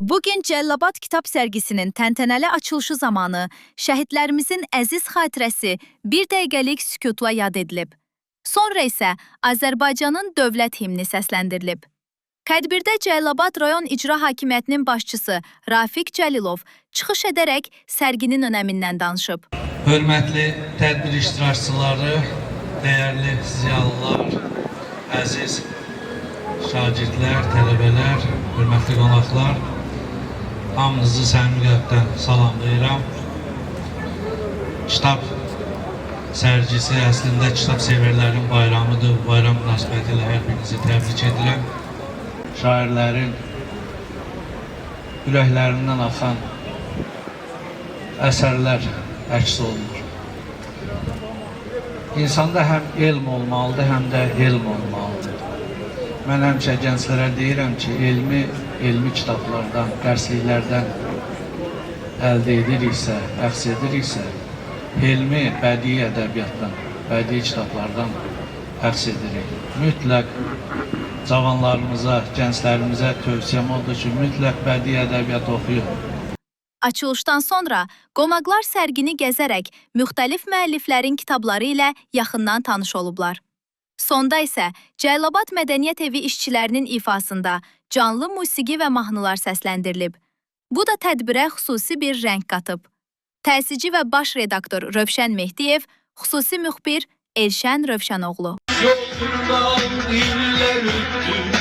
Bugün Cəllabad kitab sərgisinin təntənəli açılışı zamanı şəhidlərimizin əziz xatirəsi bir dəqiqəlik sükutla yad edilib. Sonra isə Azərbaycanın dövlət himni səsləndirilib. Tədbirdə Cəllabad rayon icra hakimiyyətinin başçısı Rafiq Cəlilov çıxış edərək sərginin önəmindən danışıb. Hörmətli tədbir iştirakçıları, dəyərli ziyalılar, əziz şagirdlər, tələbələr, hörmətli qonaqlar, hamınızı səmimi qəlbdən salamlayıram. Kitab sərgisi əslində kitab sevərlərin bayramıdır. Bu bayram münasibətilə hər birinizi təbrik edirəm. Şairlərin ürəklərindən axan əsərlər əks olunur. İnsanda həm elm olmalıdır, həm də elm olmalıdır. Mən həmişə gənclərə deyirəm ki, elmi kitablardan, dərsliklərdən əldə ediriksə, əxs ediriksə, elmi bədii ədəbiyyatdan, bədii kitablardan əxs edirik. Mütləq cavanlarımıza, gənclərimizə tövsiyəm odur ki, mütləq bədii ədəbiyyat oxuyun. Açılışdan sonra qonaqlar sərgini gəzərək müxtəlif müəlliflərin kitabları ilə yaxından tanış olublar. Sonda isə Cəllabad Mədəniyyət Evi işçilərinin ifasında canlı musiqi və mahnılar səsləndirilib. Bu da tədbirə xüsusi bir rəng qatıb. Təsici və baş redaktor Rövşən Mehdiyev, xüsusi müxbir Elşən Rövşənoğlu. Yolundan iller üttü.